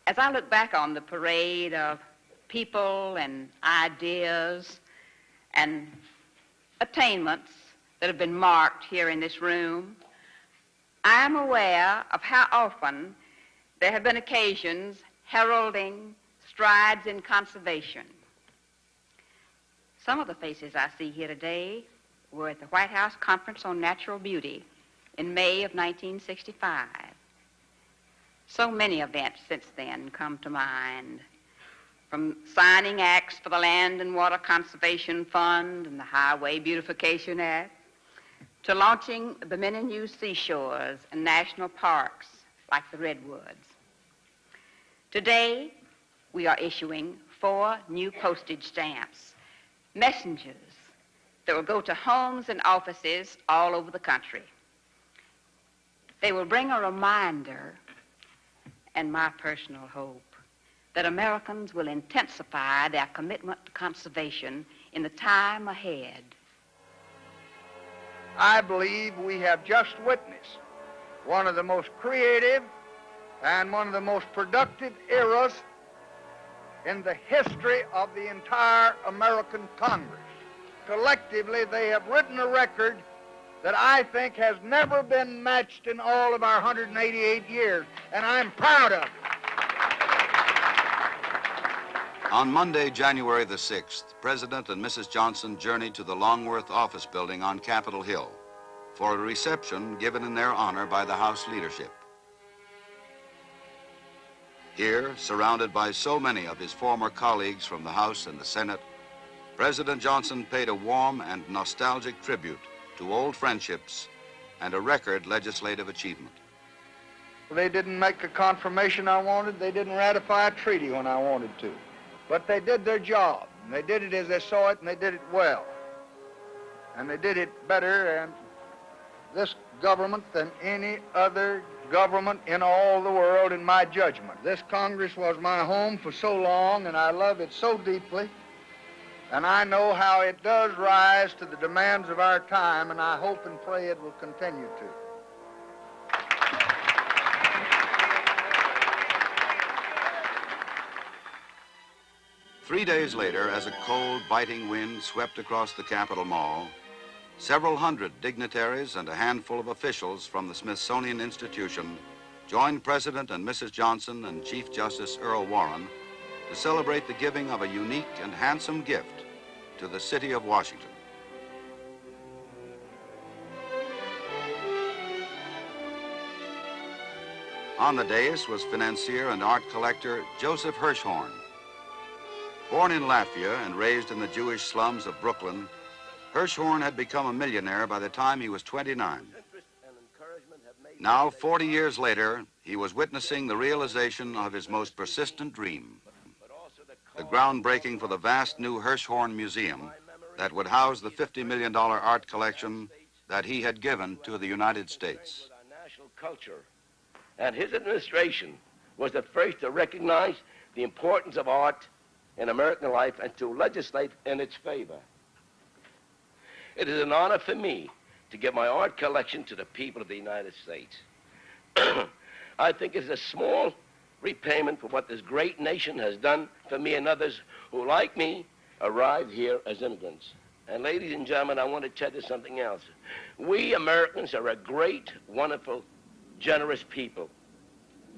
As I look back on the parade of people and ideas and attainments that have been marked here in this room, I am aware of how often there have been occasions heralding strides in conservation. Some of the faces I see here today were at the White House Conference on Natural Beauty in May of 1965. So many events since then come to mind, from signing acts for the Land and Water Conservation Fund and the Highway Beautification Act, to launching the many new seashores and national parks like the Redwoods. Today, we are issuing 4 new postage stamps, messengers that will go to homes and offices all over the country. They will bring a reminder and my personal hope that Americans will intensify their commitment to conservation in the time ahead. I believe we have just witnessed one of the most creative and one of the most productive eras in the history of the entire American Congress. Collectively, they have written a record that I think has never been matched in all of our 188 years, and I'm proud of it. On Monday, January the 6th, President and Mrs. Johnson journeyed to the Longworth office building on Capitol Hill for a reception given in their honor by the House leadership. Here, surrounded by so many of his former colleagues from the House and the Senate, President Johnson paid a warm and nostalgic tribute to old friendships and a record legislative achievement. They didn't make the confirmation I wanted. They didn't ratify a treaty when I wanted to. But they did their job, and they did it as they saw it, and they did it well. And they did it better and this government than any other government in all the world, in my judgment. This Congress was my home for so long, and I love it so deeply. And I know how it does rise to the demands of our time, and I hope and pray it will continue to. 3 days later, as a cold, biting wind swept across the Capitol Mall, several hundred dignitaries and a handful of officials from the Smithsonian Institution joined President and Mrs. Johnson and Chief Justice Earl Warren to celebrate the giving of a unique and handsome gift to the city of Washington. On the dais was financier and art collector Joseph Hirshhorn. Born in Latvia and raised in the Jewish slums of Brooklyn, Hirshhorn had become a millionaire by the time he was 29. Now, 40 years later, he was witnessing the realization of his most persistent dream, the groundbreaking for the vast new Hirshhorn Museum that would house the $50 million art collection that he had given to the United States. National culture, and his administration was the first to recognize the importance of art in American life and to legislate in its favor. It is an honor for me to give my art collection to the people of the United States. I think it's a small repayment for what this great nation has done for me and others who, like me, arrived here as immigrants. And ladies and gentlemen, I want to tell you something else. We Americans are a great, wonderful, generous people.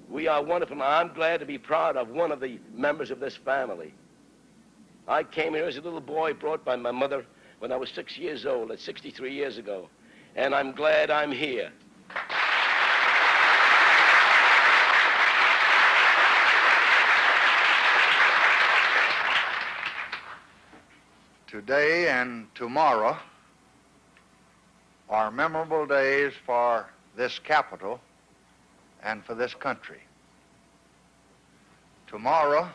We are wonderful, and I'm glad to be proud of one of the members of this family. I came here as a little boy brought by my mother when I was 6 years old, that's 63 years ago, and I'm glad I'm here. Today and tomorrow are memorable days for this capital and for this country. Tomorrow,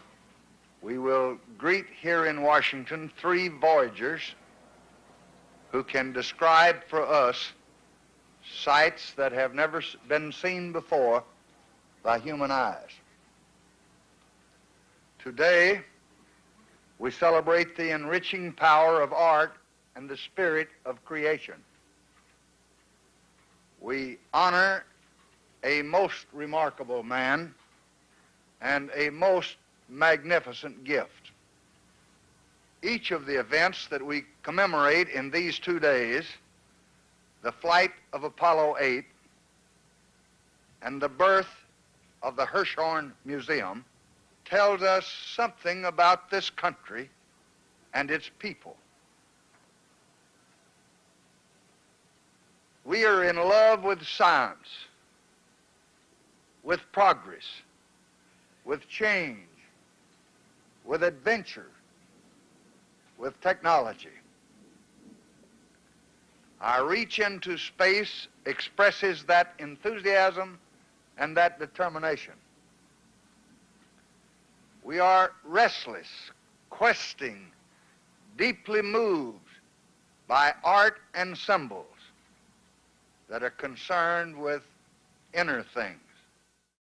we will greet here in Washington 3 voyagers who can describe for us sights that have never been seen before by human eyes. Today, we celebrate the enriching power of art and the spirit of creation. We honor a most remarkable man and a most magnificent gift. Each of the events that we commemorate in these 2 days, the flight of Apollo 8 and the birth of the Hirshhorn Museum, tells us something about this country and its people. We are in love with science, with progress, with change, with adventure, with technology. Our reach into space expresses that enthusiasm and that determination. We are restless, questing, deeply moved by art and symbols that are concerned with inner things.